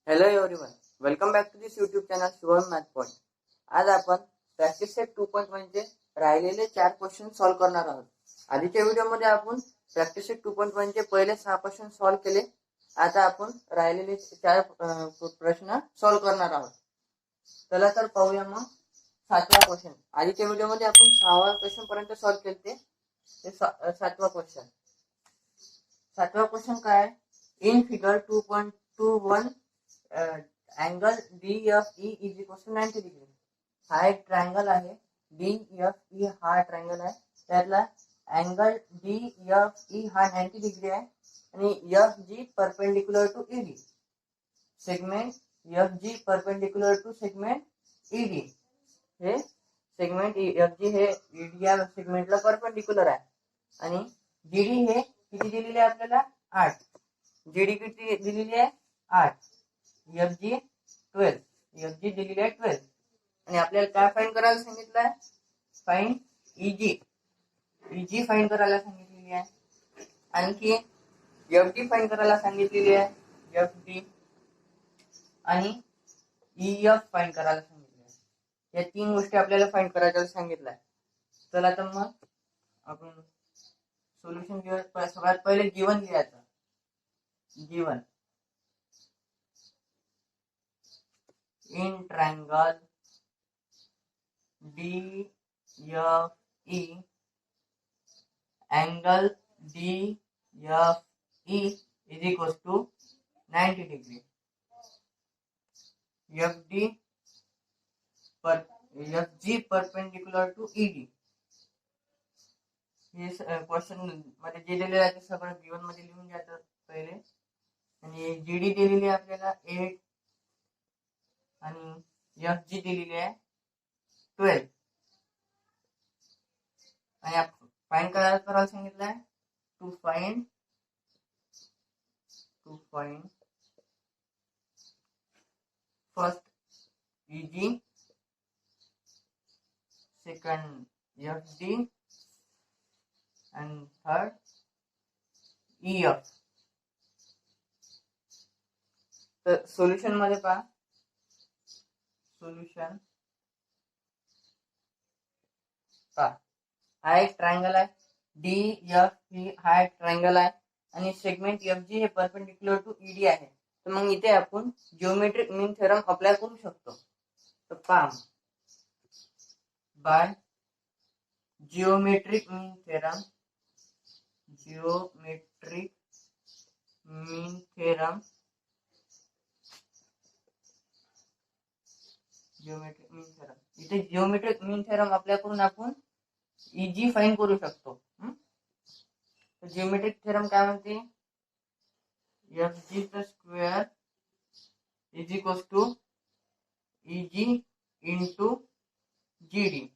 Hello everyone, welcome back to this YouTube channel Shubham math point. आज आपण practice set 2.1 म्हणजे राहिलेले 4 क्वेश्चन सॉल्व्ह करणार आहोत. आधीच्या व्हिडिओमध्ये आपण प्रॅक्टिस सेट 2.1 चे पहिले 6 क्वेश्चन सॉल्व्ह केले. आता आपण राहिलेले 4 प्रश्न सॉल्व्ह करणार आहोत. चला तर पाहूया मग 7वा क्वेश्चन. आधीच्या व्हिडिओमध्ये आपण 6व्या क्वेश्चन पर्यंत सॉल्व्ह केले. ते 7वा क्वेश्चन. 7वा क्वेश्चन काय? In figure 2.21 angle DFE is equal to 90 degree. हा एक ट्रायंगल आहे. DFE हा ट्रायंगल आहे. त्यातला अँगल DFE हा 90 डिग्री आहे आणि FG perpendicular to ED. Segment FG perpendicular to segment ED. हे सेगमेंट FG हे ED या सेगमेंटला परपेंडिक्युलर आहे आणि GD हे किती दिलेले आहे आपल्याला? 8. GD किती दिलेली आहे? 8. FG 12. FG दिलेली आहे 12 आणि आपल्याला काय फाइंड करायला सांगितलंय? फाइंड EG फाइंड करायला सांगितलेली आहे. आणखी FD फाइंड करायला सांगितलेली आहे. FD आणि EF फाइंड करायला सांगितले आहे. या 3 गोष्टी आपल्याला फाइंड करायला सांगितलंय. चला तर मग आपण सोल्युशन घेऊया. सगळ्यात पहिले गिवन लिहायचं. Given in triangle DFE angle DFE is equal to 90 degree. FG perpendicular to ED. हे क्वेश्चन मध्ये जे दिलेलं आहे ते सगळं गिवन मध्ये लिहून घ्यायचं पहिले. आणि GD दिलेली आहे आपल्याला 8 आणि FG दिलेली आहे 12 आणि फाइंड करायला सांगितलंय to find first EG, second FD and third EF. तर सोल्युशन मध्ये पहा. सोल्युशन पहा, हा एक ट्रायंगल आहे. DFE हा एक ट्रायंगल आहे आणि सेगमेंट FG हे परपेंडिक्युलर टू ED आहे. तर मग इथे आपण जिओमेट्रिक मीन थेरम अप्लाय करू शकतो. तर पहा, बाय जिओमेट्रिक मीन थेरम इथे जिओमेट्रिक मीन थेरम अप्लाय करून आपण EG फाइंड करू शकतो. जिओमेट्रिक थेरम काय म्हणते? FG square is equal to EG into GD.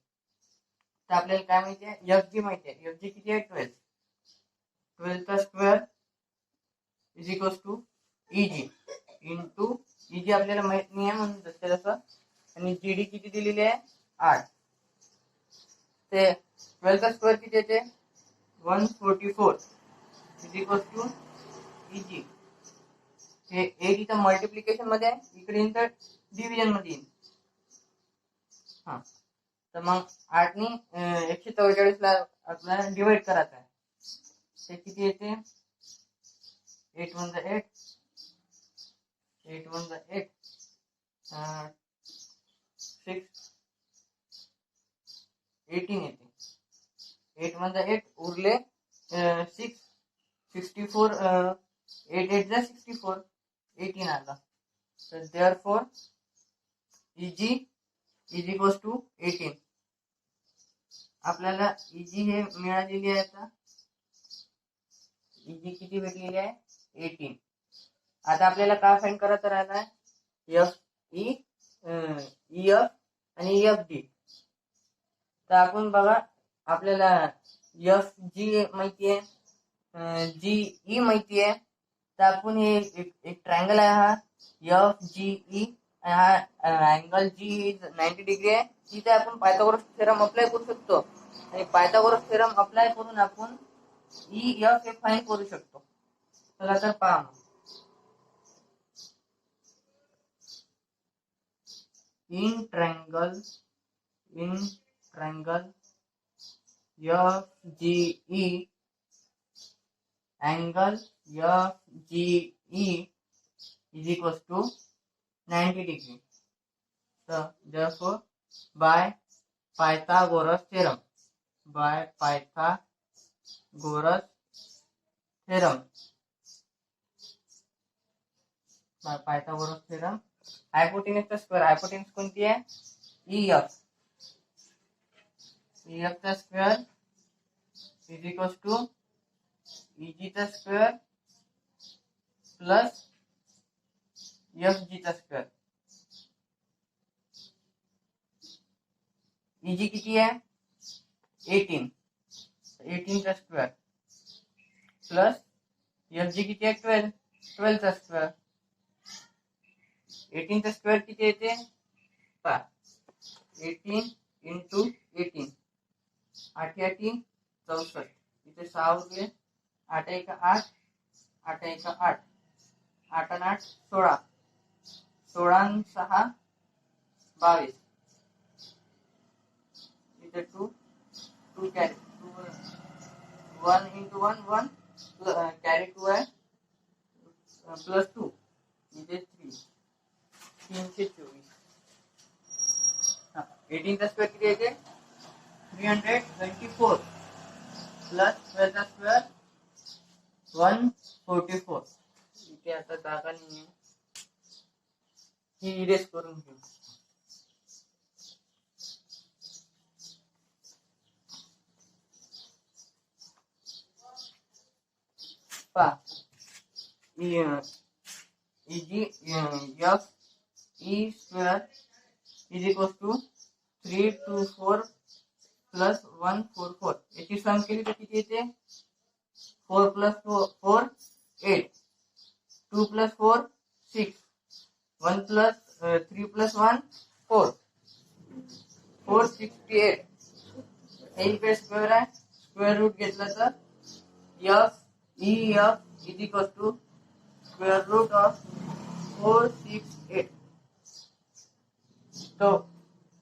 तर आपल्याला काय माहिती आहे? FG माहिती आहे. FG किती आहे? 12. 12 चा square is equal to EG into EG आपल्याला माहित नाही आहे म्हणून तसं. आणि GD किती दिलेली आहे? 8. ते 12 चा स्क्वेअर किती येते? 144 इज इक्वल टू EG. हे 8 इथं मल्टिप्लिकेशन मध्ये आहे, इकडे इथं डिव्हिजन मध्ये येईल. हा, तर मग 8 नी 144 ला आपल्याला डिवाइड करायचं आहे. ते किती येते? 8 1 जा 8, 8 1 जा 8, 6 18 येते. 8 1 जा 8 उरले 6 64, 8 8 जा 64, 18 आला. तर therefore EG is equal to 18. आपल्याला EG हे मिळालेली आहे. आता EG किती भेटलेली आहे? 18. आता आपल्याला काय फाइंड करायचं राहिला? FE, EF आणि FD. तर आपण बघा, आपल्याला FG माहिती आहे, GE माहिती आहे. तर आपण हे एक ट्रायंगल आहे हा FGE, हा अँगल G 90 डिग्री आहे. तिथे आपण पायथागोरस थेरम अप्लाय करू शकतो आणि पायथागोरस थेरम अप्लाय करून आपण EF हे फाइंड करू शकतो. चला तर पहा. in triangle FGE, angle FGE is equals to 90 degree. So therefore, by Pythagoras theorem, हायपोटेनसचा स्क्वेअर, हायपोटेनस कोणती आहे? EF चा square is equals to EG चा स्क्वेअर प्लस FG चा स्क्वेअर. EG किती आहे? 18 चा स्क्वेअर प्लस FG किती आहे? 12 चा स्क्वेअर. 18 चा स्क्वेअर किती येते? 18 इंटू 18, 8 64. इथे 6 उरले, 8 1 8, 8 1 8, 8 आणि 8 16, 16 आणि 6 22. इथे 2 कॅरी 1 इंटू 1 1 कॅरी 2 आहे प्लस 2, इथे 3 324. 18 चा स्क्वेअर किती येते? 324 प्लस 12 चा स्क्वेअर 144. इथे आता जागा नाही, ही इरेज करून घेऊ. पहा E square is equals to 324 plus 144. याची सम केली तर किती येते? 4 plus 4 8, 2 plus 4 6, 1 plus 3 plus 1 4, 468. हे इकडे स्क्वेअर आहे, स्क्वेअर रूट घेतला तर EF is equals to square root of 468. तो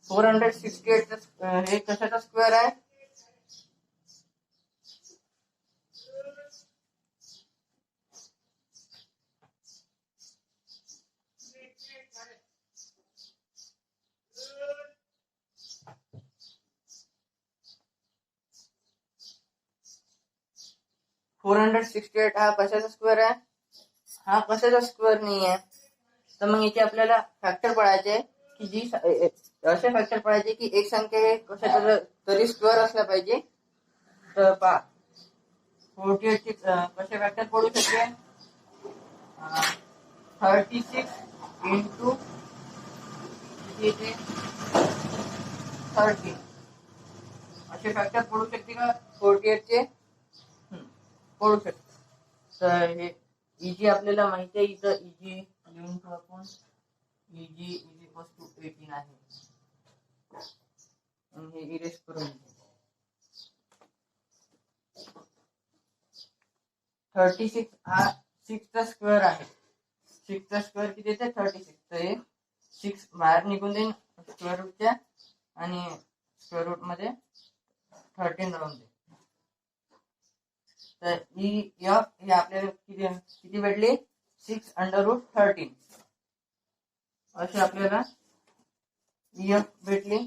468 हे कशाचा स्क्वेअर आहे? $468 हा कशाचा स्क्वेअर आहे? हा कशाचा स्क्वेअर नाही आहे. तर मग इथे आपल्याला फॅक्टर पडायचे की जी असे फॅक्टर पडायचे की एक संख्या हे कशाचा तरी स्क्वेअर असला पाहिजे. तर पहा 48 चे कसे फॅक्टर पडू शकते? 36 इंटू 30 असे फॅक्टर पडू शकते का 48 चे? पडू शकते. तर हे EG आपल्याला माहिती आहे, इथं EG लिहून ठेवू आपण. EG इज इक्वल्स टू 18 आहे. हे इरेज करून 36 हा 6 चा स्क्वेअर आहे. 6 चा स्क्वेअर किती येते? 36. तर हे 6 बाहेर निघून देईन स्क्वेअर रूटच्या आणि स्क्वेअर रूट मध्ये 13 राहून दे. तर EF हे आपल्याला किती भेटले? 6√13 असे आपल्याला EF भेटले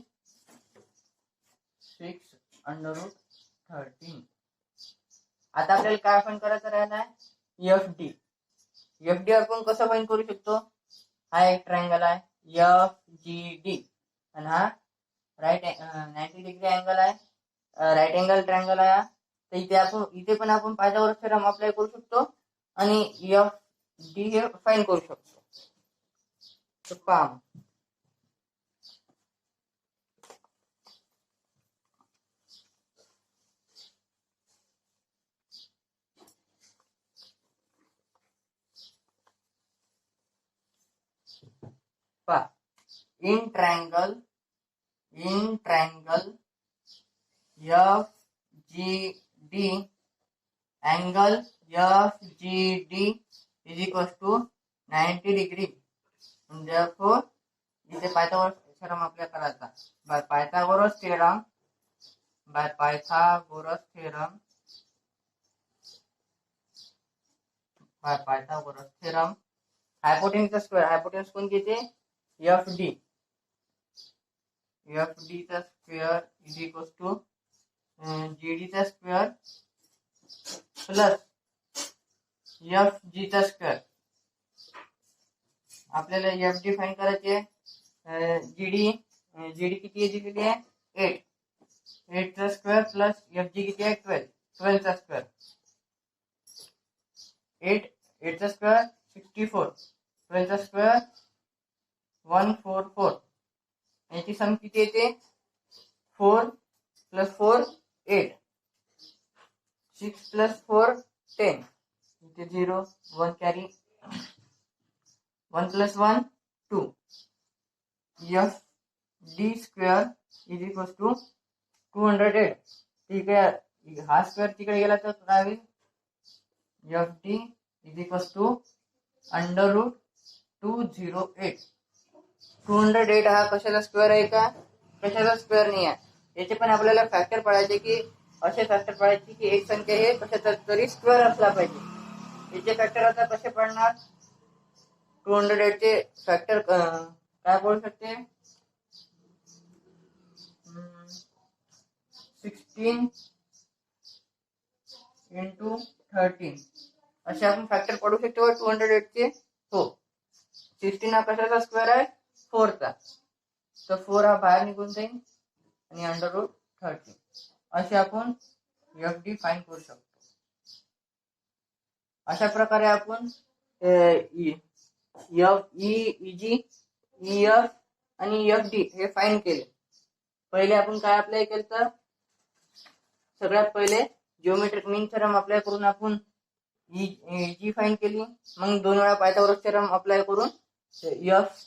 6√13. आता आपल्याला काय फाइंड करायचं राहिला आहे? FD. FD आपण कसं फाइंड करू शकतो? हा एक ट्रायंगल आहे FGD आणि हा राईट 90 डिग्री अँगल आहे, राईट अँगल ट्रायंगल आहे. तर इथे पण आपण पायथागोरस थेरम अप्लाय करू शकतो आणि FD हे फाइंड करू शकतो. तर पहा in triangle FGD, angle FGD is equals to 90 degree. And therefore इथे पायथागोरस थेरम अप्लाय करायचा. बाय पायथागोरस थेरम हायपोटेन्यूजचा स्क्वेअर कोण घेते? एफ चा square is equal to GD चा स्क्वेअर प्लस एफ जी चा स्क्वेअर. आपल्याला एफ डी फाईंड करायचे. जीडी किती दिलेली आहे? 8 चा स्क्वेअर प्लस एफ जी किती आहे? 12 चा स्क्वेअर. 8 चा स्क्वेअर 64, 12 चा स्क्वेअर 144. याची सम किती येते? 4 + 4 8, 6 + 4 10. इथे 0 1 carry, 1 + 1 2. F D square is equal to 208. ठीक आहे, हा स्क्वेअर तिकडे गेला तर काय होईल? F D is equal to √208. 208 हा कशाचा स्क्वेअर आहे का? कशाचा स्क्वेअर नाही आहे. याचे पण आपल्याला फॅक्टर पडायचे की असे फॅक्टर पडायचे की एक संख्या हे कशाचा तरी स्क्वेअर असला पाहिजे. याचे फॅक्टर आता कसे पडणार? 208 चे फॅक्टर काय बोलू शकते? 16 × 13 असे आपण फॅक्टर पडू शकतो 208 चे. हो, 16 हा कशाचा स्क्वेअर आहे? 4 चा. तर 4 हा बाहेर निघून जाईल आणि √13 असे आपण एफ डी फाईंड करू शकतो. अशा प्रकारे आपण जी, एफ आणि एफ डी हे फाईंड केले. पहिले आपण काय अप्लाय केलं? तर सगळ्यात पहिले जिओमेट्रिक मीन थेरम अप्लाय करून आपण जी फाईंड केली. मग 2 वेळा पायथागोरस थेरम अप्लाय करून एफ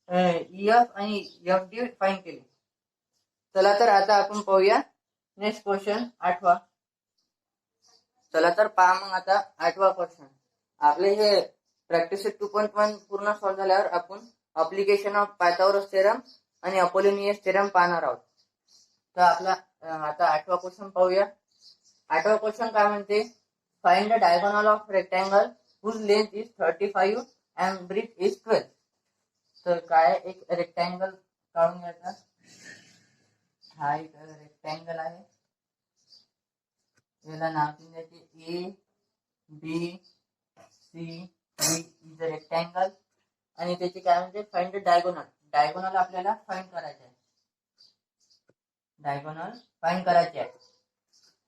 आणि एफ डी फाईंड केली. चला तर आता आपण पाहूया नेक्स्ट क्वेश्चन 8वा. चला तर पहा मग आता 8वा क्वेश्चन. आपले हे प्रॅक्टिस 2.1 पूर्ण सॉल्व्ह झाल्यावर आपण अप्लिकेशन ऑफ पायथागोरस थेरम आणि अपोलिनियस थेरम पाहणार आहोत. तर आपला आता 8वा क्वेश्चन पाहूया. 8वा क्वेश्चन काय म्हणते? Find the diagonal of rectangle whose length is 35 and breadth is 12. तर काय, एक रेक्टँगल काढून घ्यायचा. हा एक रेक्टँगल आहे. याला नाव द्यायचे A B C D is a rectangle. आणि त्याची काय म्हणते? Find the diagonal. डायगोनल आपल्याला फाइंड करायचे आहे.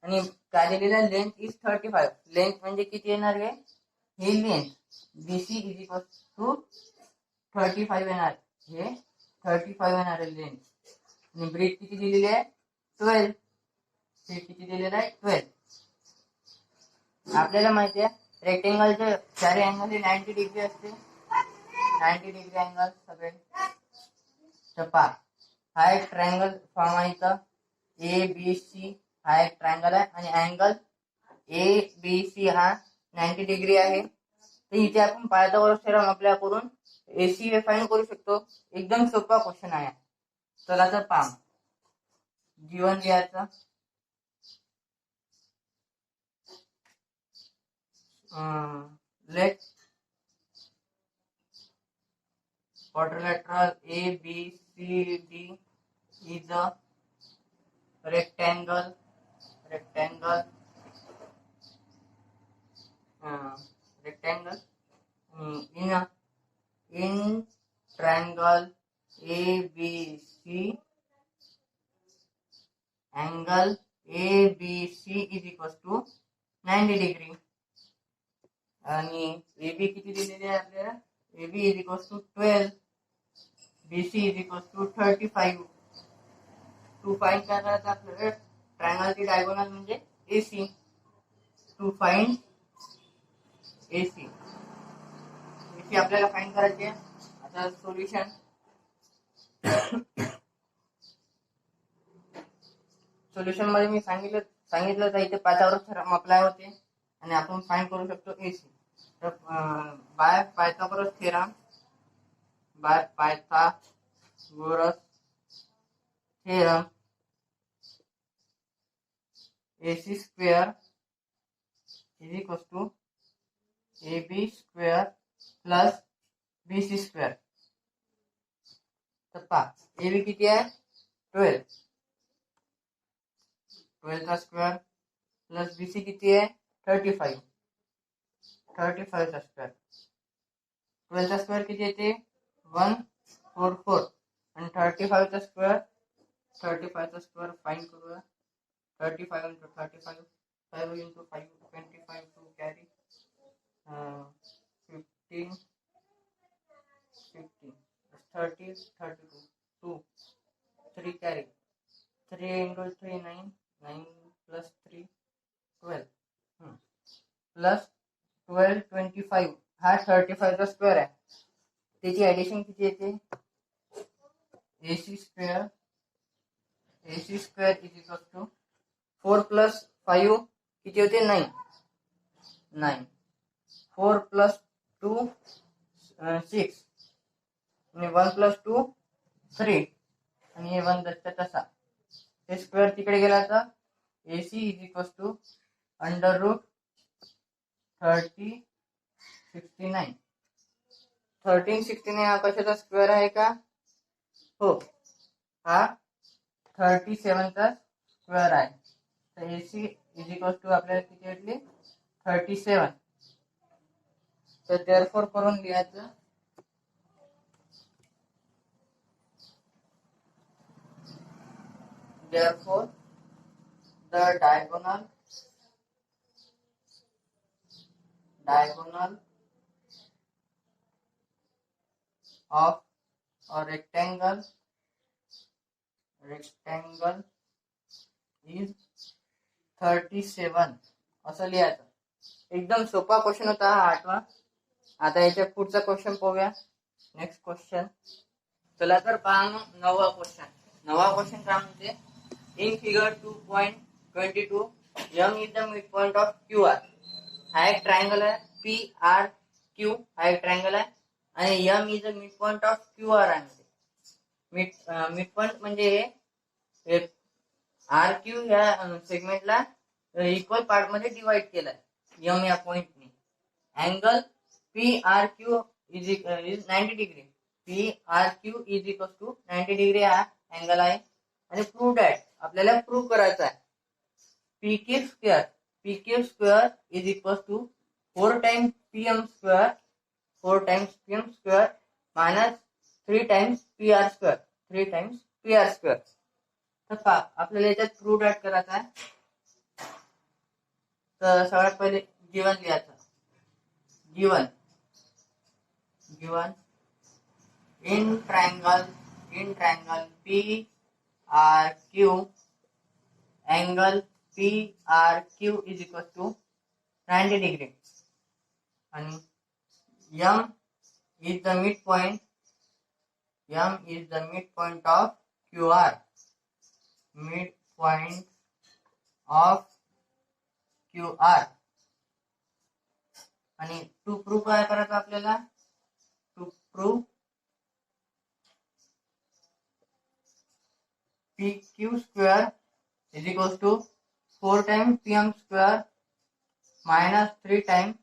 आणि काय दिलेलं आहे? Length is 35. लेंथ म्हणजे किती येणार आहे? हे length BC is equal to 35 येणार. हे 35 येणार आहे लेंथ. आणि ब्रेथ किती दिलेली आहे? 12. हे किती दिलेलं आहे? 12. आपल्याला माहिती आहे रेक्टेंगलचे चारी अँगल हे 90 डिग्री असते. 90 डिग्री अँगल सगळे. तर पहा, हा एक ट्रायंगल फॉर्म आहे. इथं ए बी सी हा एक ट्रायंगल आहे आणि अँगल ए बी सी हा 90 डिग्री आहे. तर इथे आपण पायथागोरस थेरम अप्लाय करून एसी हे फाइंड करू शकतो. एकदम सोपा क्वेश्चन आहे. चला तर पहा, जीवन लिहायचं. Let quadrilateral ABCD is a rectangle in triangle ABC, angle ABC is equals to 90 degree. आणि AB किती दिलेले आहे आपल्याला? AB is equals to 12, BC is equals to 35. To find काय करायचं आपल्याला? ट्रायंगलची डायगोनल म्हणजे AC. टू फाइंड AC आपल्याला फाइंड करायचे. आता सोल्युशन मध्ये मी सांगितलं तर इथे पायथागोरस थेरम अप्लाय होते आणि आपण फाइंड करू शकतो AC. तर by Pythagoras theorem Pythagoras theorem AC square is equal to AB square plus BC square. तर पहा AB किती आहे 12 चा स्क्वेअर प्लस BC किती आहे 35 चा स्क्वेअर. 12 चा स्क्वेअर किती येते 144 आणि 35 चा स्क्वेअर फाइंड करूया. 35 into 35 5 into 5 25 to carry 15 30 32 2 3 carry 3 into 3 9 9 plus 3 12 plus 12 25 हा 35 चा स्क्वेअर आहे. त्याची ऍडिशन किती येते AC square is equal to 4 plus 5 किती होते 9 4 plus 2 6 आणि 1 plus 2 3 आणि हे 1 दसचा तसा. हे स्क्वेअर तिकडे गेला तर AC is equal to under root 1369 हा कशाचा स्क्वेअर आहे का हो हा 37 चा स्क्वेअर आहे. तर AC इज इक्वल टू आपल्याला किती भेटली 37. तर देअरफॉर करून लिहायचं therefore the diagonal of a rectangle is 37 असं लिहायचं. एकदम सोपा क्वेश्चन होता हा 8वा. आता याच्या पुढचा क्वेश्चन पाहूया. Next question. चला तर पहा मग 9वा क्वेश्चन काय म्हणते in figure 2.22 M is the midpoint of QR. हा एक ट्रायंगल आहे PRQ हा एक ट्रायंगल आहे आणि M is the midpoint of QR आहे. मिडपॉइंट म्हणजे RQ या सेगमेंटला इक्वल पार्ट मध्ये डिवाइड केलाय M या पॉइंटने. Angle PRQ is 90 degree. PRQ is equal to 90 degree हा अँगल आहे. आणि प्रूव्ह दॅट आपल्याला प्रूव्ह करायचा आहे PQ square is equal to 4 times PM square minus 3 times PR square तर पहा आपल्याला याच्यात प्रूव्ह दॅट करायचा आहे. तर सगळ्यात पहिले गिवन लिहायचं. Given in triangle PRQ angle PRQ is equal to 90 degree आणि M is the midpoint of QR. आणि टू प्रूव्ह काय करायचं आपल्याला to prove PQ square is equal to 4 times PM square minus 3 times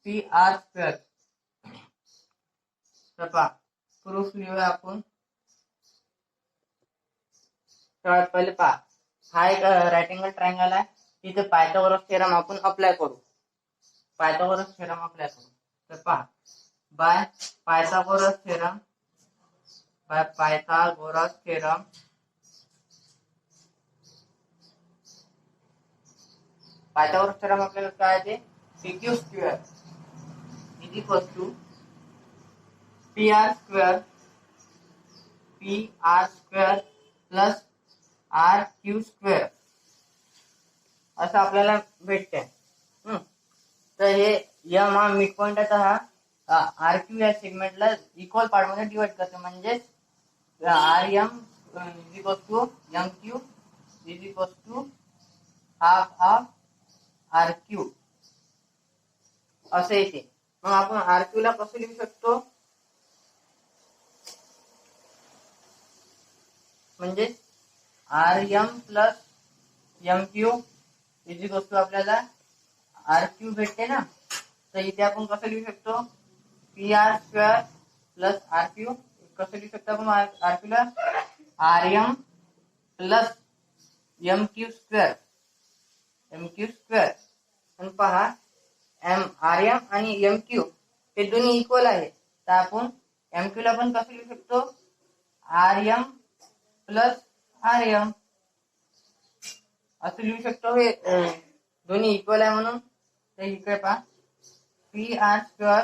PR square. तर पहा proof लिहूया आपण. सगळ्यात पहिले पहा हा एक राईट अँगल ट्रायंगल आहे. तिथे पायथागोरस थेरम आपण अप्लाय करू. तर पहा बाय पायथागोरस थेरम आपल्याला काय आहे PQ square is equal to PR square plus RQ square असं आपल्याला भेटते. तर हे M हा मिड पॉइंट आहे. हा RQ या सेगमेंटला इक्वल पार्ट मध्ये डिवाइड करते म्हणजे RM is equal to MQ is equal to half RQ असं येते. मग आपण RQ ला कसं लिहू शकतो म्हणजे R M plus M Q is equal to आपल्याला आर क्यू भेटते ना. तर इथे आपण कसं लिहू शकतो, P R square plus R Q. कसं लिहू शकतो आपण आर क्यू ला, R M plus M Q square, M Q square. पण पहा एम आर एम आणि एम क्यू हे दोन्ही इक्वल आहे, तर आपण एम क्यू ला पण कसं लिहू शकतो, R M plus R M असं लिहू शकतो. हे दोन्ही इक्वल आहे म्हणून. तर इकडे पहा P R square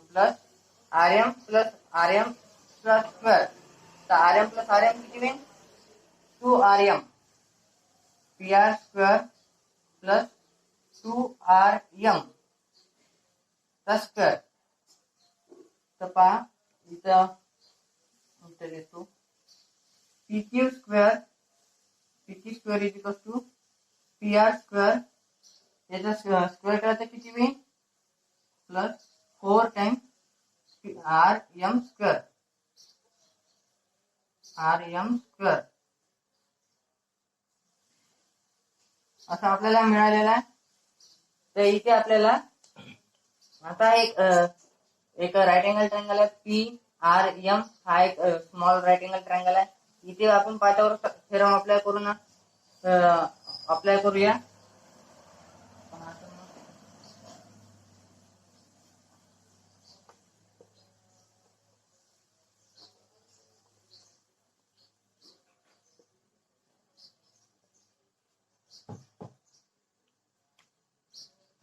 plus R M plus R M plus square. तर R M plus R M किती होईल, 2 RM. P R square plus 2 RM square. तर पहा इथं देतो P Q square, P Q square is equal to P R square. याचा square करायचं किती होईल, plus 4 times R M square, R M square असं आपल्याला मिळालेला आहे. तर इथे आपल्याला आता एक राईट अँगल ट्रायंगल आहे पी आर एम. हा एक स्मॉल राईट अँगल ट्रायंगल आहे. इथे आपण पायथागोरस थेरम अप्लाय करूया.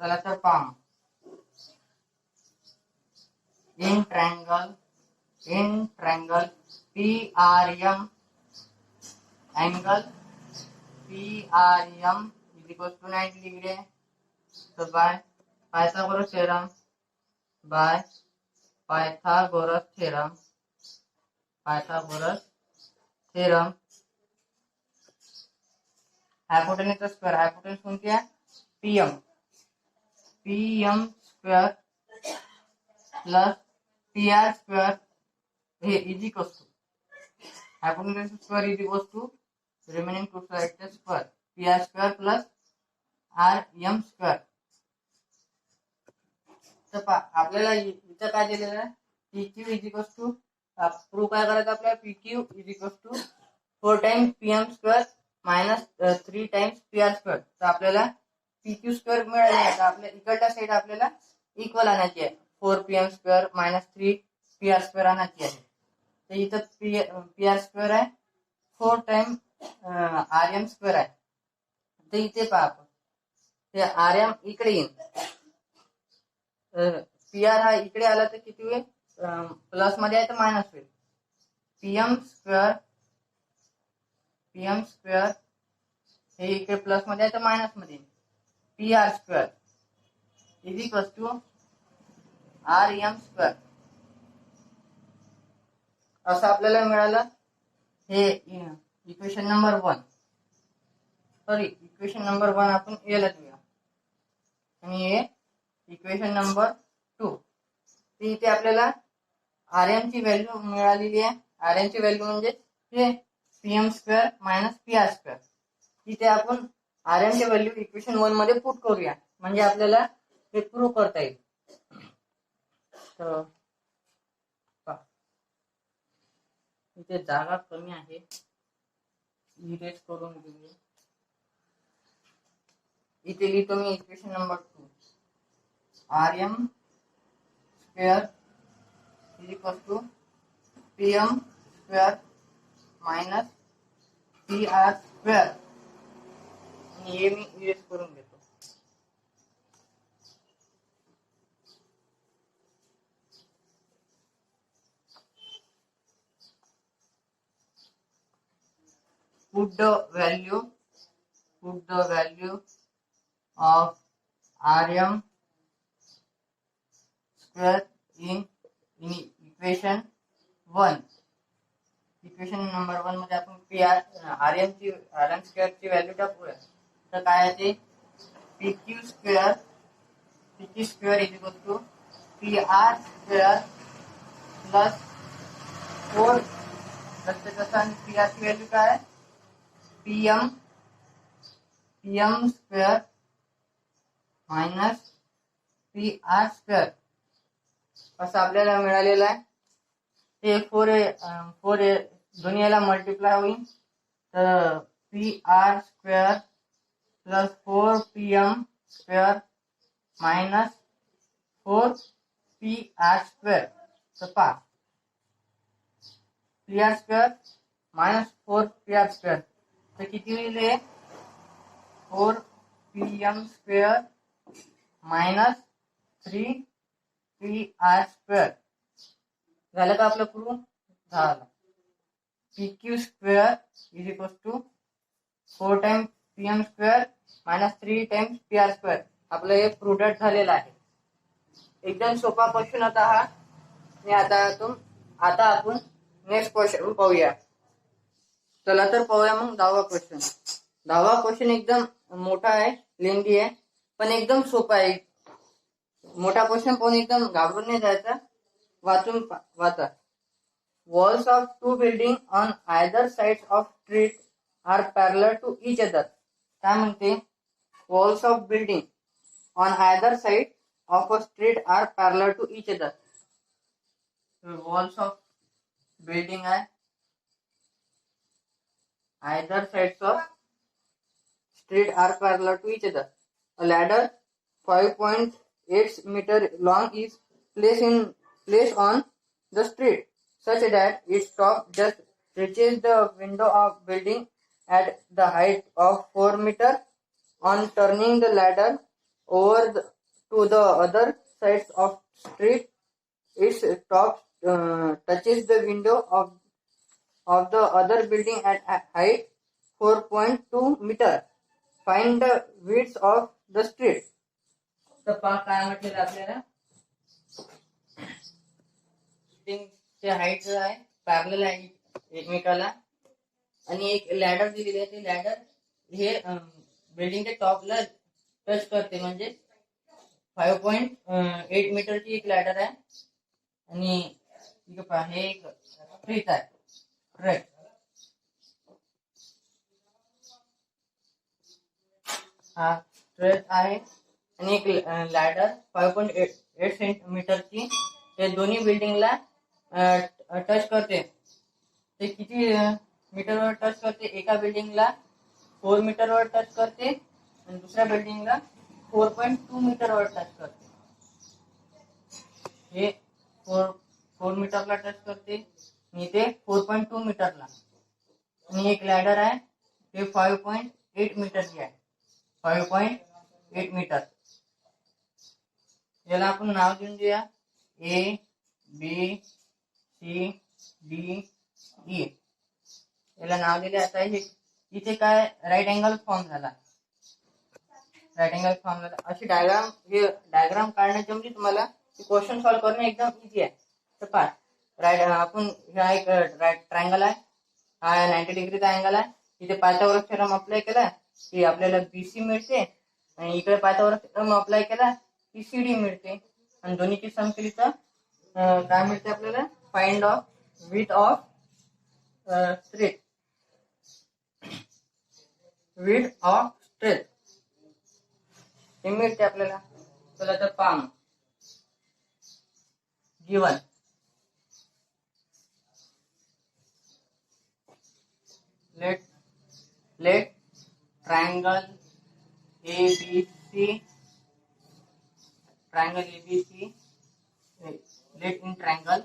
चला तर पहा, in triangle P R M angle P R M is equal to 90 degree आहे. तर बाय पायथागोरस थेरम, हायपोटेन्यूजचा स्क्वेअर, हायपोटेन्यूज कोणती आहे, PM square plus P R square हे is equal to hypotenuse square is equal to remaining two साइडचा square, P R square plus R M square. तर आपल्याला इथं काय दिलेलं आहे, P Q is equal to, prove काय करायचं आपल्याला, P Q is equal to 4 times P M square minus 3 times P R square. तर आपल्याला पी क्यू स्क्वेअर मिळाले आहे. तर आपल्या इकडच्या साईड आपल्याला इक्वल आणायची आहे, 4 P M square minus 3 P R square आणायची आहे. तर इथं पी आर स्क्वेअर आहे, 4 टाइम आर एम स्क्वेअर आहे. तर इथे पहा आपण ते आर एम इकडे येईल, पी आर हा इकडे आला तर किती होईल, प्लस मध्ये आहे तर मायनस होईल. पीएम स्क्वेअर हे इकडे प्लस मध्ये आहे तर मायनस मध्ये, P R square is equal to R M square असं आपल्याला मिळालं. हे equation number 1. Sorry, equation number 1 आपण याला देऊया आणि हे इक्वेशन नंबर 2. इथे आपल्याला आर एम ची व्हॅल्यू मिळालेली आहे. आर एम ची व्हॅल्यू म्हणजे हे PM square minus P R square. इथे आपण आर एम ची व्हॅल्यू इक्वेशन 1 मध्ये पुट करूया, म्हणजे आपल्याला हे प्रूव्ह करता येईल. तर इथे जागा कमी आहे, इरेज करून घेऊया. इथे लिहितो मी equation number 2, R M square is equal to PM square minus P R square. हे मी इरेज करून घेतो. put the value of Rm square in equation 1. Equation number 1 मध्ये आपण आरएम स्क्वेअर ची व्हॅल्यू टाकूया. तर काय आहे ते, P Q square is equal to P R square plus 4 प्रत्येक आणि पी आर ची व्हॅल्यू काय आहे PM square minus P R square असं आपल्याला मिळालेलं आहे. ते फोर दोन्ही याला मल्टिप्लाय होईल तर P R square plus 4pm square minus 4pr square तर पहा pr square minus 4pr square तर किती होईल 4pm square minus 3pr square झालं का आपलं प्रूफ झालं. pq square is equal to 4 times pm square minus 3 times pr square आपलं हे प्रूव्ह झालेलं आहे. एकदम सोपा क्वेश्चन होता हा. आणि आता आपण नेक्स्ट क्वेश्चन पाहूया. चला तर पाहूया मग 10वा क्वेश्चन. 10वा क्वेश्चन एकदम मोठा आहे, लेंदी आहे, पण एकदम सोपा आहे. मोठा क्वेश्चन पाहून एकदम घाबरून नाही जायचा. वाचा. Walls of two buildings on either sides of street are parallel to each other. काय म्हणते walls of building on either side of a street are parallel to each other. Walls of building आहे either sides of street are parallel to each other. A ladder 5.8 meter long is placed on the street such that its top just reaches the window of building at the height of 4 meter. On turning the ladder over to the other sides of street, its top touches the window of the other building at height 4.2 meter. Find the width of the street. तर पहा काय म्हटलेलं आपल्याला बिल्डिंगचे height जो आहे parallel आहे एकमेकाला आणि एक लॅडर दिलेली आहे. ते लॅडर हे बिल्डिंगच्या टॉपला टच करते म्हणजे 5.8 मीटरची एक लॅडर आहे आणि हे एक स्ट्रीट आहे ट्रॅक. हा स्ट्रेट आहे आणि एक लॅडर 5.8 सेंटीमीटरची हे दोन्ही बिल्डिंगला टच करते. ते किती मीटरवर टच करते? एका बिल्डिंगला 4 मीटरवर टच करते आणि दुसऱ्या बिल्डिंगला 4.2 मीटरवर टच करते. हे 4 मीटरला टच करते आणि ते 4.2 मीटरला. आणि एक लॅडर आहे ते 5.8 मीटरची आहे. 5.8 मीटर. याला आपण नाव देऊन देऊया A B C D E. याला नाव दिले. आता हे इथे काय राईट अँगल फॉर्म झाला. अशी डायग्राम काढण्याची म्हणजे तुम्हाला क्वेश्चन सॉल्व्ह करणं एकदम इझी आहे. तर पहा आपण हा एक राईट ट्रायंगल आहे. हा 90 डिग्रीचा अँगल आहे. इथे पायथागोरस थेरम अप्लाय केला की आपल्याला बीसी मिळते आणि इकडे पायथागोरस थेरम अप्लाय केला की सीडी मिळते आणि दोन्हीची सम केली तर काय मिळते आपल्याला? Find of width of straight. Width of straight हे मिळते आपल्याला. चला तर पहा given let triangle ABC let in triangle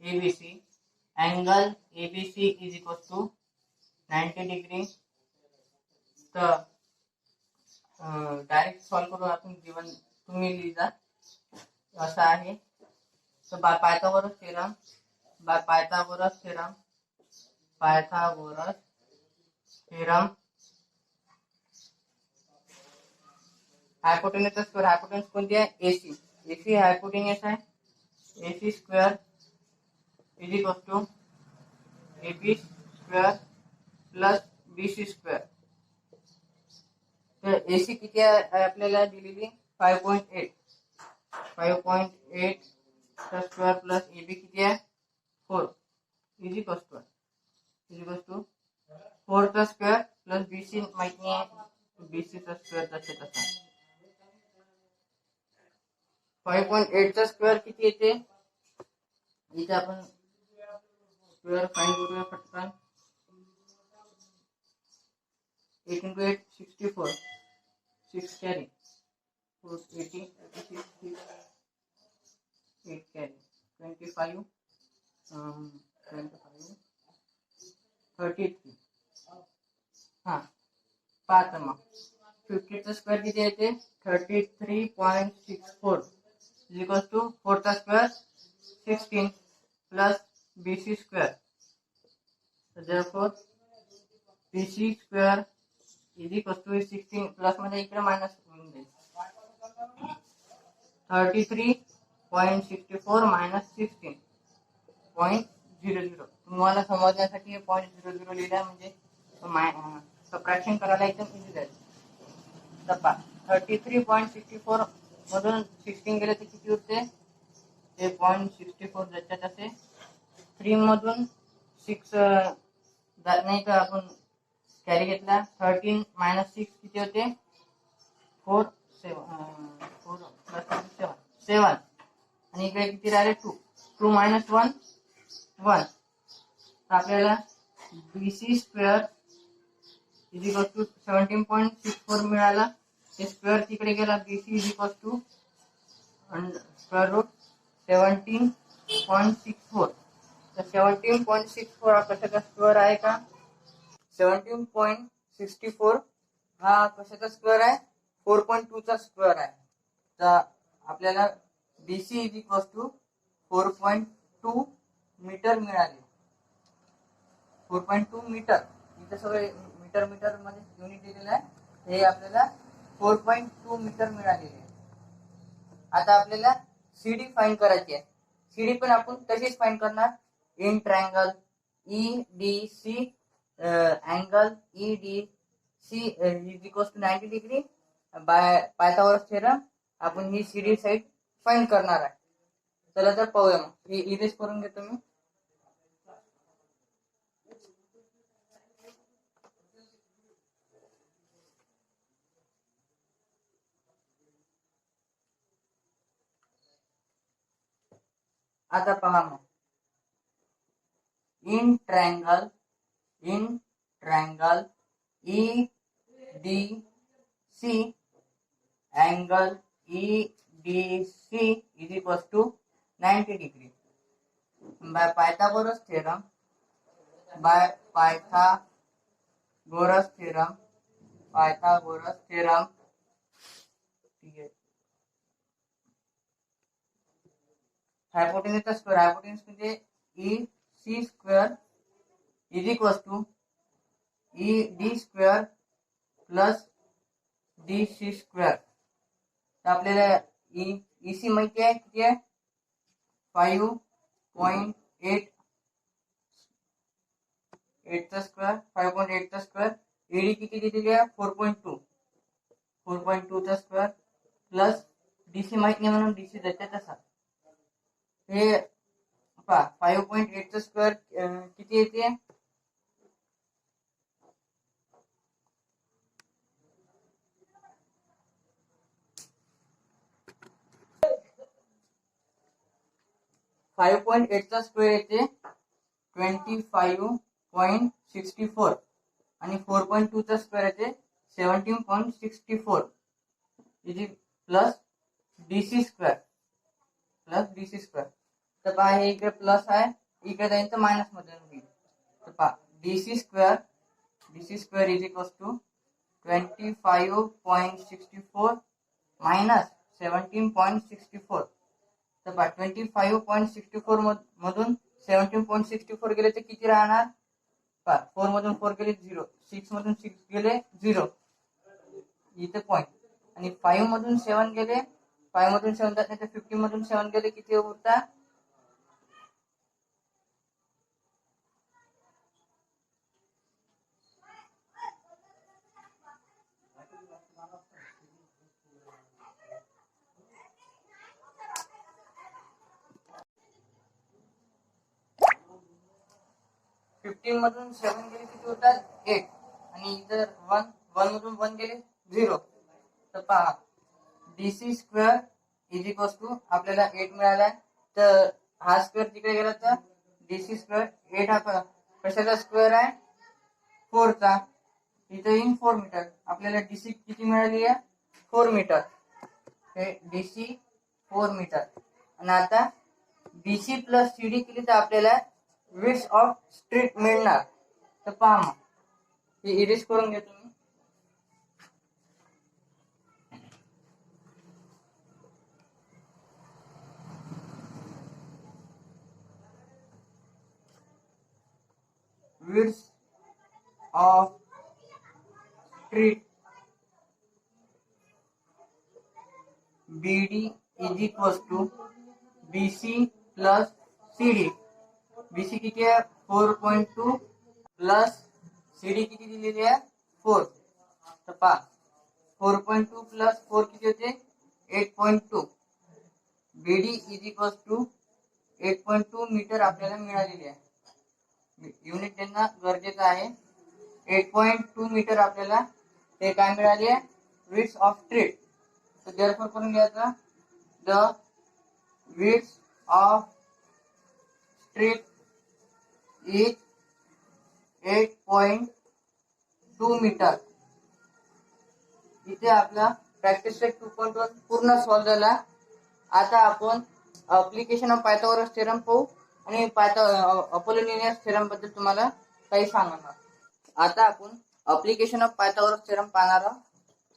ABC angle ABC is equal to 90 degree. तर डायरेक्ट सॉल्व करू आपण. गिवन तुम्ही लिहिजा असं आहे. तर Pythagoras theorem hypotenuse square. Hypotenuse कोणती आहे? एसी हायपोटेन्यूस आहे. AC square is equal to AB square plus BC square. तर एसी किती आहे आपल्याला दिलेली? 5.8 चा स्क्वेअर प्लस ए बी किती आहे 4 इज इक्वल टू 4 चा स्क्वेअर प्लस बी सी माहित नाही आहे बी सी चा स्क्वेअर तसे तसा 5.8 चा स्क्वेअर किती येते इथे आपण स्क्वेअर फाइंड करूया पटकन 8 into 8 64 6 carry 18 86 8 carry 25 25 33 हाँ 5 मग 50 चा स्क्वेअर किती येते 33.64 is equals to 4 चा square 16 plus bc square. So therefore bc square is equals to 16 plus मध्ये इकडे मायनस होऊन जाईल 33.64 minus 16.00 तुम्हाला समजण्यासाठी हे 0.00 लिहिलं म्हणजे सबट्रॅक्शन करायला एकदम इझी जाईल तपा 33.64 मधून 16 गेले तर किती होते ते 0.64 ज्याच्यात असे 3 मधून 6 नाही तर आपण कॅरी घेतला 13 मायनस 6 किती होते 4 7 आणि इकडे किती राहिले 2 मायनस 1 1 तर आपल्याला BC square is equal to 17.64 मिळाला ते स्क्वेअर तिकडे गेला BC is equal to square root 17.64 तर 17.64 हा कशाचा स्क्वेअर आहे का 17.64 हा कशाचा स्क्वेअर आहे 4.2 चा स्क्वेअर आहे तर आपल्याला BC is equal to 4.2 metre मिळाले 4.2 मीटर इथे सगळे मीटर मीटर मध्ये युनिट दिलेलं आहे हे आपल्याला 4.2 मीटर मिळालेले आहे आता आपल्याला सीडी फाइंड करायची आहे सीडी पण आपण तशीच फाइंड करणार in triangle EDC angle EDC is equal to 90 degree by Pythagoras theorem आपण ही सीडी साइड फाइंड करणार आहे चला तर पाहूया मग ही इरेज करून घेतो मी आता पहा मग in triangle EDC angle EDC is equal to 90 degree by Pythagoras theorem ठीक है हायपोटेन्यूजचा स्क्वेअर हायपोटेन्यूज म्हणजे EC square is equal to ED square plus DC square तर आपल्याला EC माहिती आहे किती आहे 5.8 चा स्क्वेअर 5.8 चा स्क्वेअर ED किती दिलेली आहे 4.2 चा स्क्वेअर प्लस DC माहित नाही म्हणून DC त्याच्यात असा हे 5.8 चा स्क्वेअर किती येते 5.8 चा स्क्वेअर येते 25.64 आणि 4.2 चा स्क्वेअर येते 17.64 इज प्लस DC स्क्वेअर तर पहा हे इकडे प्लस आहे इकडे जाईल तर मायनस मध्ये होईल तर पहा DC square is equal to 25.64 minus 17.64 तर पहा 25.64 मधून 17.64 गेले तर किती राहणार पहा 4 मधून 4 गेले 0 6 मधून 6 गेले 0 इथे पॉइंट आणि 5 मधून 7 गेले 5 मधून 7 जात नाही तर 15 मधून 7 गेले किती उरता 15 मधून 7 गेले किती होतात 8 आणि इतर 1 मधून 1 गेले 0. तर पहा DC square is equal to आपल्याला 8 मिळाला. तर हा स्क्वेअर तिकडे गेला तर DC स्क्वेअर 8 हा कशाचा स्क्वेअर आहे 4 चा. इथे इन 4 मीटर आपल्याला DC किती मिळाली आहे 4 मीटर. हे DC 4 मीटर. आणि आता BC प्लस CD केली तर आपल्याला विड्थ ऑफ स्ट्रीट मिळणार. तर पहा मग हे इरेज करून घ्या तुम्ही. Width of street BD is equal to BC plus CD. BC किती आहे 4.2 प्लस CD किती दिलेली आहे 4. तर पहा 4.2 प्लस 4 किती होते 8.2. BD is equal to 8.2 metre आपल्याला मिळालेली आहे. युनिट देणं गरजेचं आहे. 8.2 मीटर आपल्याला ते काय मिळाले विड्थ ऑफ स्ट्रीट. तर देअरफॉर करून घ्यायचं the width of street is 8.2 metre. इथे आपला प्रॅक्टिस सेट 2.1 पूर्ण सॉल्व झाला. आता आपण अप्लिकेशन ऑफ पायथागोरस थेरम पाहू आणि अपोलोनियस थेरम बद्दल तुम्हाला काही सांगणार. आता आपण अप्लिकेशन ऑफ पायथागोरस थेरम पाहणार आहोत.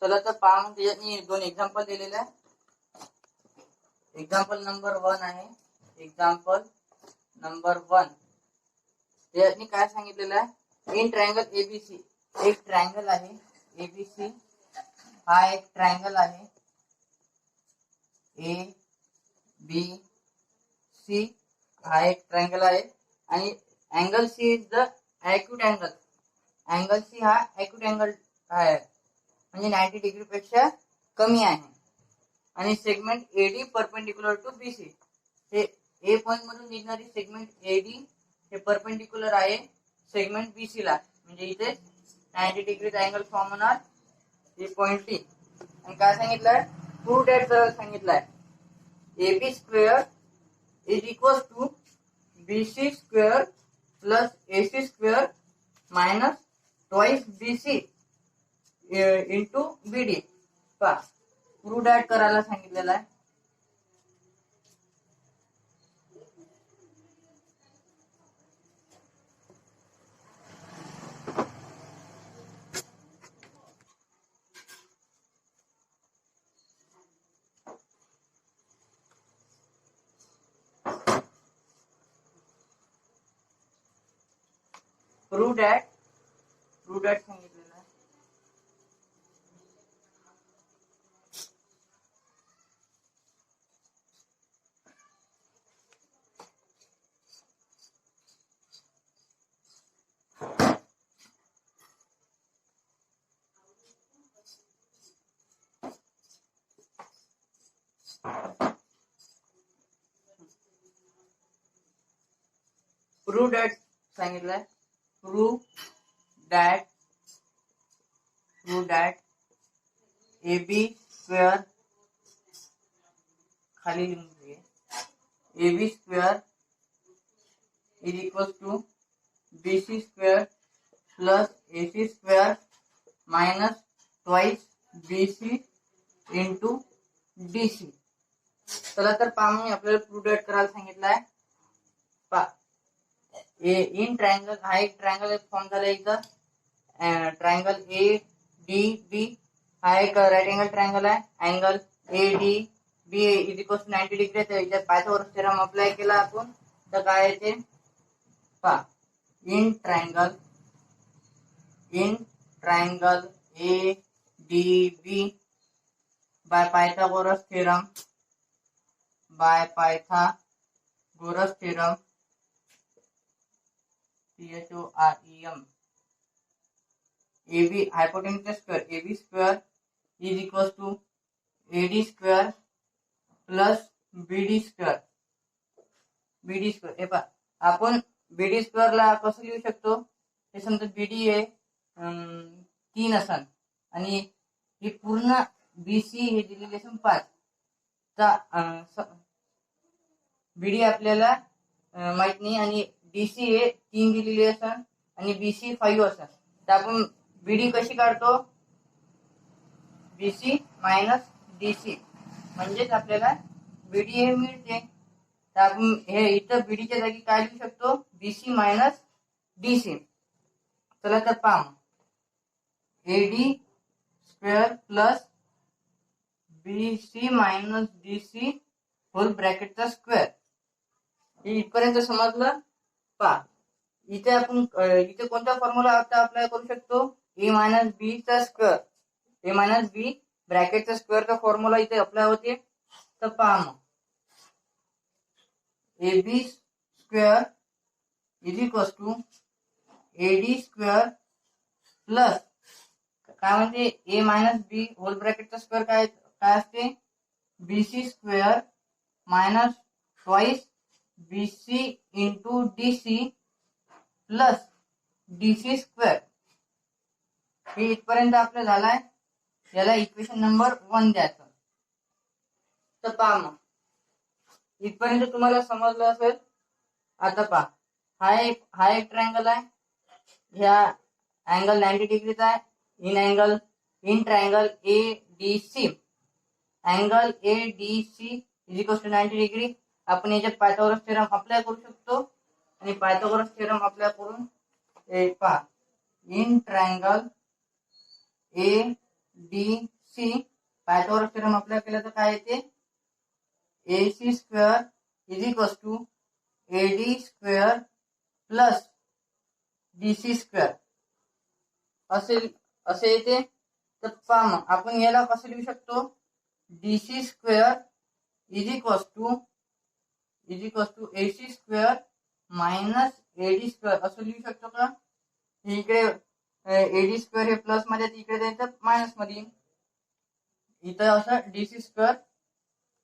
चला तर पहा. मग त्याच्यात मी 2 एक्झाम्पल दिलेले आहे. एक्झाम्पल नंबर 1 आहे. एक्झाम्पल नंबर 1 त्याच्यात मी काय सांगितलेलं आहे इन ट्रायंगल ABC. एक ट्रायंगल आहे ABC. हा एक ट्रायंगल आहे ABC. हा एक ट्रायंगल आहे आणि angle C is the acute angle. Angle C हा ॲक्यूट अँगल आहे म्हणजे 90 डिग्री पेक्षा कमी आहे. आणि segment AD perpendicular to BC. हे A पॉइंट मधून निघणारी सेगमेंट AD हे परपेंडिक्युलर आहे सेगमेंट BC ला. म्हणजे इथे 90 डिग्री अँगल फॉर्म होणार हे पॉइंट T. आणि काय सांगितलंय प्रूव्ह दॅट सांगितलंय AB square is equal to BC square plus AC square minus twice BC into BD. पहा प्रूव्ह दॅट करायला सांगितलेलं आहे. प्रूव्ह दॅट सांगितलेलं आहे. प्रूव्ह दॅट सांगितलंय. प्रूव्ह दॅट AB स्क्वेअर खाली लिहून घे. AB square is equal to BC square plus AC square minus twice BC into DC. चला तर पहा मी आपल्याला प्रूव्ह दॅट करायला सांगितलंय. पहा इन ट्रायंगल हा एक ट्रायंगल फॉर्म झाला इथं. ट्रायंगल ADB हा एक राईट अँगल ट्रायंगल आहे. Angle ADB is equal to 90 degree. तर इथे पायथागोरस थेरम अप्लाय केला आपण तर काय येते पहा in triangle ADB by Pythagoras theorem THOREM AB hypotenuse square AB square is equals to AD square plus BD square. हे पहा आपण बीडी स्क्वेअरला कसं लिहू शकतो, हे समजा बीडी हे 3 असन आणि हे पूर्ण बीसी हे दिलेले असून 5 तर बीडी आपल्याला माहित नाही आणि डीसी हे 3 दिलेले असन आणि बीसी 5 असन. तर आपण बीडी कशी काढतो, बीसी मायनस डीसी म्हणजेच आपल्याला बीडी हे मिळते. तर आपण हे इथं बीडीच्या जागी काय लिहू शकतो, बीसी मायनस डीसी. चला तर पहा, AD square plus BC minus DC whole ब्रॅकेटचा स्क्वेअर. हे इथपर्यंत समजलं. पहा इथे आपण इथे कोणता फॉर्म्युला आता अप्लाय करू शकतो, ए मायनस बी चा स्क्वेअर, ए मायनस बी ब्रॅकेटचा स्क्वेअरचा फॉर्म्युला इथे अप्लाय होते. तर पहा मग A B square is equals to AD square plus काय म्हणते ए मायनस बी होल ब्रॅकेटचा स्क्वेअर काय असते, BC square minus twice BC into DC plus DC square. हे इथपर्यंत आपलं झालाय. याला इक्वेशन नंबर 1 द्यायचं. तर पहा मग इथपर्यंत तुम्हाला समजलं असेल. आता पहा हा एक ट्रायंगल आहे, ह्या अँगल 90 डिग्रीचा आहे. In triangle A D C, angle A D C is equals to 90 degree. आपण याच्यात पायथागोरस थेरम अप्लाय करू शकतो आणि पायथागोरस थेरम अप्लाय करून पहा in triangle A D C Pythagoras theorem apply केलं तर काय येते, AC square is equals to AD square plus DC square असे येते. तर पहा मग आपण याला कसं लिहू शकतो, DC square is equals to AC square minus AD square असं लिहू शकतो का. इकडे एडी स्क्वेअर हे प्लस मध्ये इकडे द्यायचं मायनस मध्ये. इथं असं DC square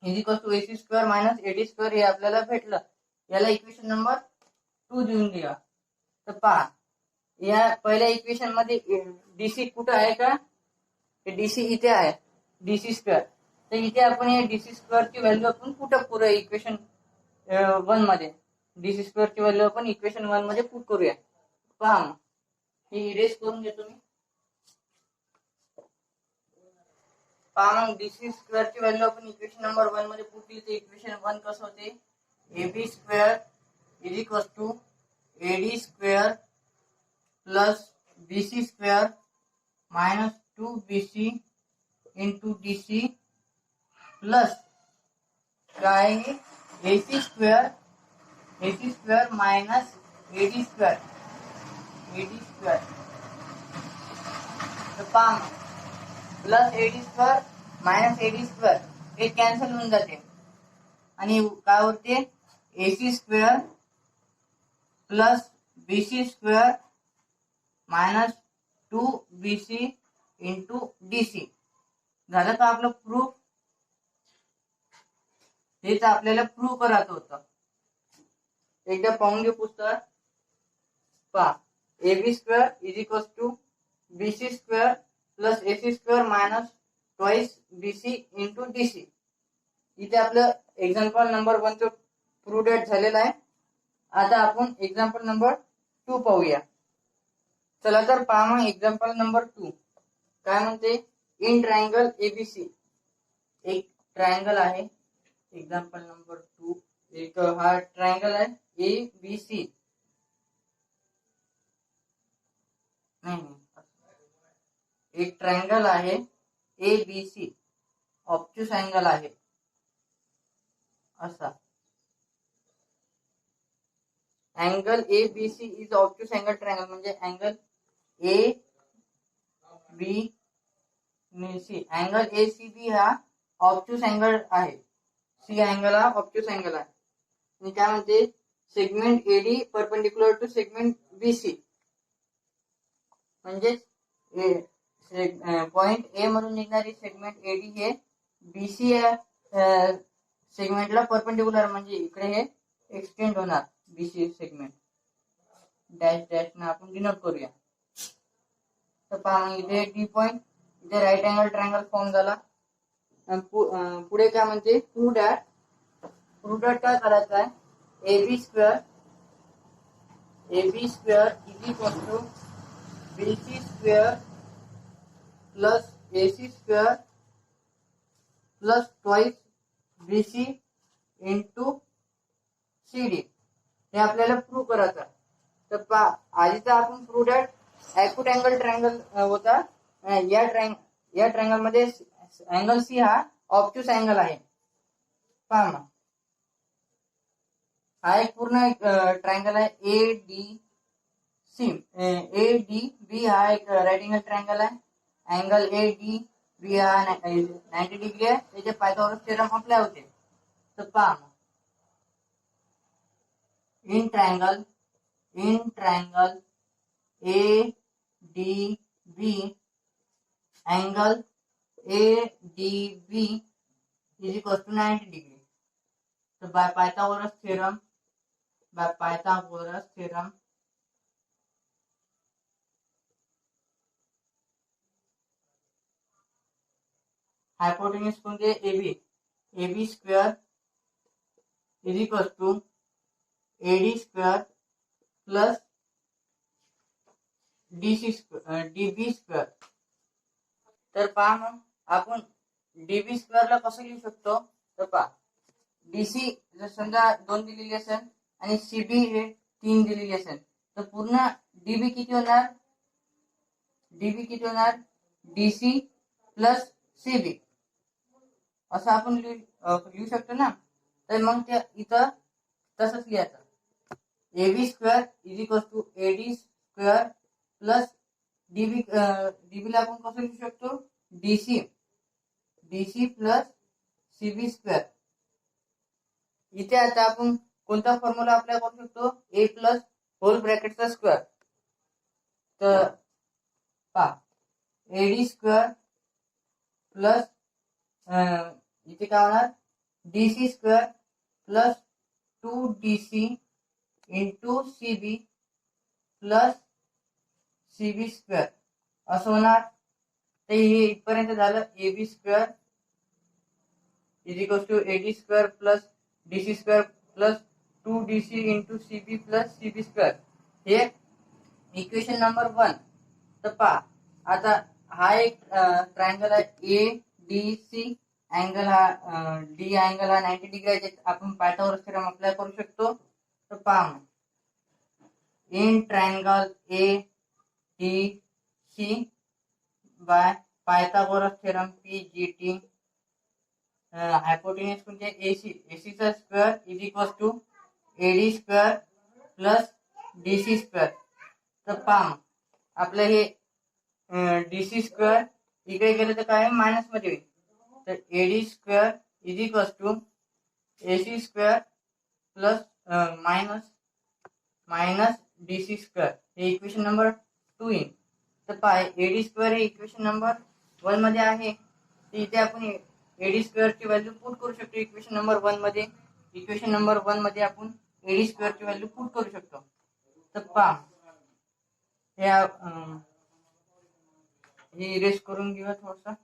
is equal to AC square minus AD square हे आपल्याला भेटलं. याला इक्वेशन नंबर 2 देऊन द्या. तर पहा या पहिल्या इक्वेशन मध्ये डीसी कुठं आहे का, डीसी इथे आहे डीसी स्क्वेअर. तर इथे आपण या डीसी स्क्वेअर ची व्हॅल्यू आपण कुठं पुढे इक्वेशन 1 मध्ये डीसी स्क्वेअर ची व्हॅल्यू आपण इक्वेशन 1 मध्ये पुट करूया. पहा मग हे इरेज करून घेतो मी. पहा मग डीसी स्क्वेअर ची व्हॅल्यू आपण इक्वेशन नंबर 1 मध्ये पुट केली तर इक्वेशन 1 कसं होते, AB square is equals to AD square plus BC square minus 2BC into DC plus काय AC square minus AD square तर पहा plus AD square minus AD square हे कॅन्सल होऊन जाते आणि काय होते, AC square plus BC square minus 2BC into DC. झालं का आपलं प्रूफ. हेच आपल्याला प्रूव्ह करायचं होतं. एकदा पाहून घेऊ पुस्तक. पहा AB square is equals to BC square plus AC square minus twice BC into DC. इथे आपलं एक्झाम्पल नंबर 1 चं प्रूव्ह झालेलं आहे. आता आपण एक्झाम्पल नंबर 2 पाहूया. चला तर पहा मग एक्झाम्पल नंबर 2 काय म्हणते, इन ट्रायंगल एबीसी. एक ट्रायंगल आहे एक्झाम्पल नंबर 2. एक हा ट्रायंगल आहे एबीसी. एक ट्रायंगल आहे एबीसी, ऑब्ट्यूस अँगल आहे असा. Angle ABC is obtuse angle triangle म्हणजे angle A B C. Angle ACB हा ऑब्ट्यूस अँगल आहे. सी अँगल हा ऑब्ट्यूस अँगल आहे. आणि काय म्हणते, segment AD perpendicular to segment BC म्हणजे पॉइंट ए मधून निघणारी सेगमेंट एडी हे BC सेगमेंटला परपेंडिक्युलर म्हणजे इकडे हे एक्सटेंड होणार BC सेगमेंट. डॅश डॅश ने आपण डिनोट करूया. तर पहा इथे डी पॉइंट, इथे राईट अँगल ट्रायंगल फॉर्म झाला. पुढे काय म्हणते, प्रूव्ह दॅट काय करायचं आहे, AB square is equal to BC square plus AC square plus twice BC into CD. हे आपल्याला प्रूव्ह करायचं आहे. तर पहा आधी तर आपण prove that acute angle triangle होता. या ट्रायंगल मध्ये अँगल सी हा ऑब्ट्यूस अँगल आहे. पहा मग हा एक पूर्ण ट्रायंगल आहे ADB हा एक राईट अँगल ट्रायंगल आहे. अँगल ADB हा 90 डिग्री आहे. त्याचे पायथागोरस थेरम अप्लाय होते. तर पहा in triangle ADB angle ADB is equal to 90 degree. So by Pythagoras theorem, hypotenuse कोणते AB square is equal to AD square plus DB square. तर पहा मग आपण DB स्क्वेअर ला कसं लिहू शकतो. तर पहा DC जर समजा 2 दिलेली असेल आणि CB हे 3 दिलेली असेल, तर पूर्ण DB किती होणार, DC प्लस CB असं आपण लिहू शकतो ना. तर मग ते इथं तसंच लिहायचं, AB square is equal to AD square plus DB ला आपण कसं लिहू शकतो, DC प्लस CB स्क्वेअर. इथे आता आपण कोणता फॉर्म्युला अप्लाय करू शकतो, A प्लस होल ब्रॅकेटचा स्क्वेअर. तर पहा AD स्क्वेअर प्लस इथे काय होणार, DC square plus 2DC into CB plus CB square असं होणार. तर हे इथपर्यंत झालं. AB square is equal to AD square plus DC square plus 2DC into CB plus CB square, हे इक्वेशन नंबर 1. तर पहा आता हा एक ट्रायंगल आहे ADC. अँगल हा D अँगल हा 90 डिग्री आहे. आपण पायथागोरस थेरम अप्लाय करू शकतो. तर पहा in triangle ADC by Pythagoras theorem PGT, hypotenuse म्हणजे AC चा square is equal to AD square plus DC square. तर पहा आपलं हे DC स्क्वेअर इकडे गेलं तर काय मायनस मध्ये होईल. तर AD square is equal to AC square plus minus DC square, हे इक्वेशन नंबर 2 येईल. तर पहा AD स्क्वेअर हे इक्वेशन नंबर 1 मध्ये आहे. तर इथे आपण AD स्क्वेअर ची व्हॅल्यू पुट करू शकतो इक्वेशन नंबर 1 मध्ये. इक्वेशन नंबर 1 मध्ये आपण AD स्क्वेअर ची व्हॅल्यू पुट करू शकतो. तर पहा हे इरेज करून घेऊया थोडस.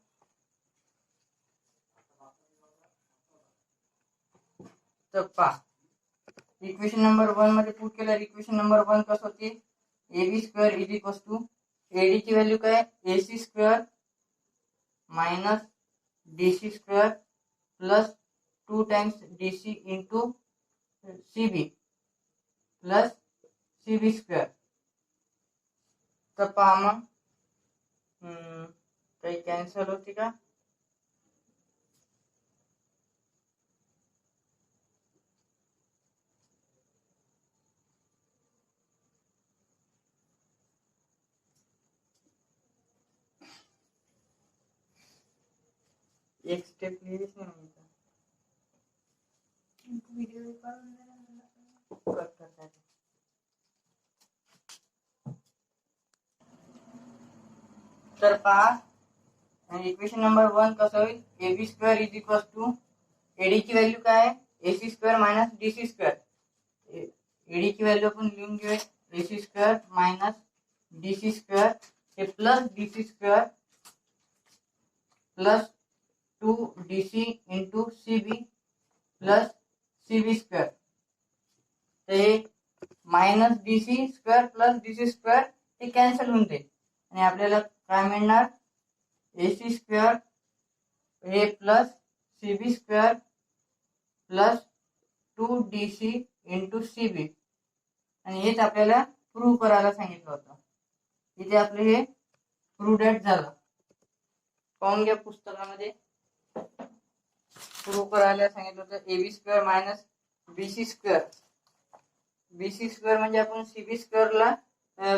तर पहा इक्वेशन नंबर 1 मध्ये पुट केल्यावर इक्वेशन नंबर 1 कसं होते, AB square is equal to AD ची व्हॅल्यू काय, AC square minus DC square plus 2 times DC into CB plus CB square. तर पहा मग काही कॅन्सल होते का. एक स्टेप लिहिलीच नाही व्हिडिओ करतात. तर पहा इक्वेशन नंबर 1 कसं होईल, AB square is equal to AD ची व्हॅल्यू काय आहे, AC square minus DC square. AD ची व्हॅल्यू आपण लिहून घेऊया AC square minus DC square हे plus DC square plus 2DC into CB plus CB square. तर हे minus DC square plus DC square हे कॅन्सल होऊन जाईल आणि आपल्याला काय मिळणार AC स्क्वेअर हे plus CB square plus 2DC into CB आणि हेच आपल्याला प्रूव्ह करायला सांगितलं होतं. इथे आपले हे प्रूव्ह झालं. पाहून घ्या पुस्तकामध्ये प्रूव्ह करायला सांगितलं होतं AB square minus BC square. BC square म्हणजे आपण CB स्क्वेअरला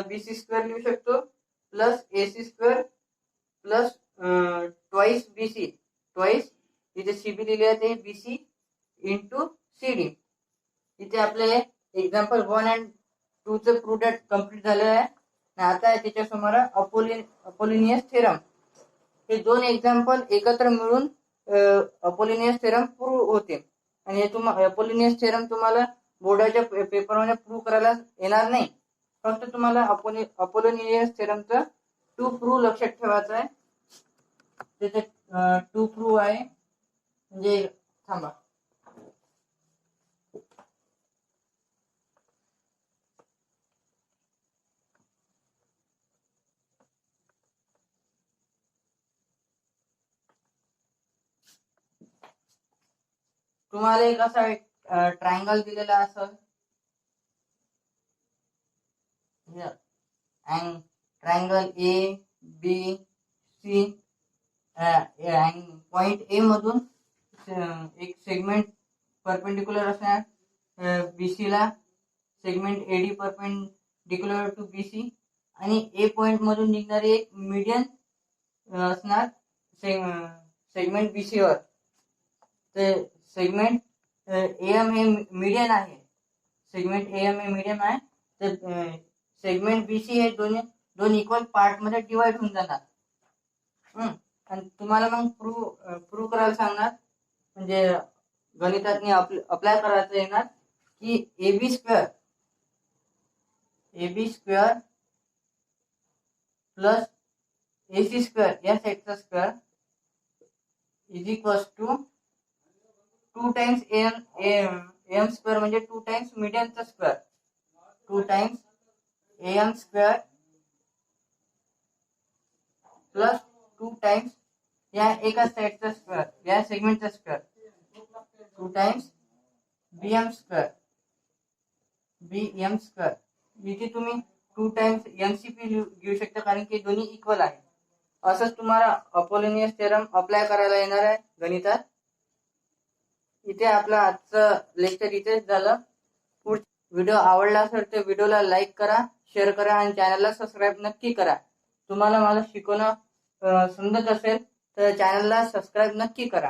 BC स्क्वेअर लिहू शकतो plus AC square plus twice BC twice इथे CB लिहिले आहे ते BC इंटू CD. इथे आपले एक्झाम्पल 1 and 2 चं प्रूव्ह कम्प्लीट झालेलं आहे. आता त्याच्यासमोर अपोलिनियस थेरम हे दोन एक्झाम्पल एकत्र मिळून अपोलिनियस थेरम प्रूव्ह होते. आणि हे अपोलिनियस थेरम तुम्हाला बोर्डाच्या पेपरमध्ये प्रूव्ह करायला येणार नाही. फक्त तुम्हाला अपोलिनियस थेरमचं 2 प्रूव्ह लक्षात ठेवायचं आहे. त्याचे 2 प्रूव्ह आहे म्हणजे थांबा तुम्हाला एक असा ट्रायंगल दिलेला असेल ट्रायंगल ABC पॉइंट A मधून एक सेगमेंट परपेंडिक्युलर असणार BC ला segment AD perpendicular to BC आणि A पॉइंट मधून निघणारी एक मीडियन असणार सेगमेंट BC वर. ते सेगमेंट AM हे मीडियन आहे. सेगमेंट AM हे मीडियन आहे. तर सेगमेंट BC हे दोन इक्वल पार्ट मध्ये डिवाइड होऊन जाणार. आणि तुम्हाला मग प्रूव्ह करायला सांगणार म्हणजे गणितातनी अप्लाय करायचं येणार की AB square plus AC square या साईडचा square is equal to 2 times AM square म्हणजे 2 टाइम्स मीडियनचा square 2 times AM square plus 2 times या एका साईडचा स्क्वेअर या सेगमेंटचा स्क्वेअर 2 टाइम्स BM स्क्वेअर इथे तुम्ही 2 टाइम्स MCP घेऊ शकता कारण की दोन्ही इक्वल आहे. असंच तुम्हाला अपोलिनियस थेरम अप्लाय करायला येणार आहे गणितात. इथे आपला आजचं लेक्चर इथेच झालं. व्हिडिओ आवडला असेल तर व्हिडिओला लाईक करा, शेअर करा आणि चॅनलला सबस्क्राईब नक्की करा. तुम्हाला मला शिकवणं समजत असेल तर चॅनलला सबस्क्राईब नक्की करा.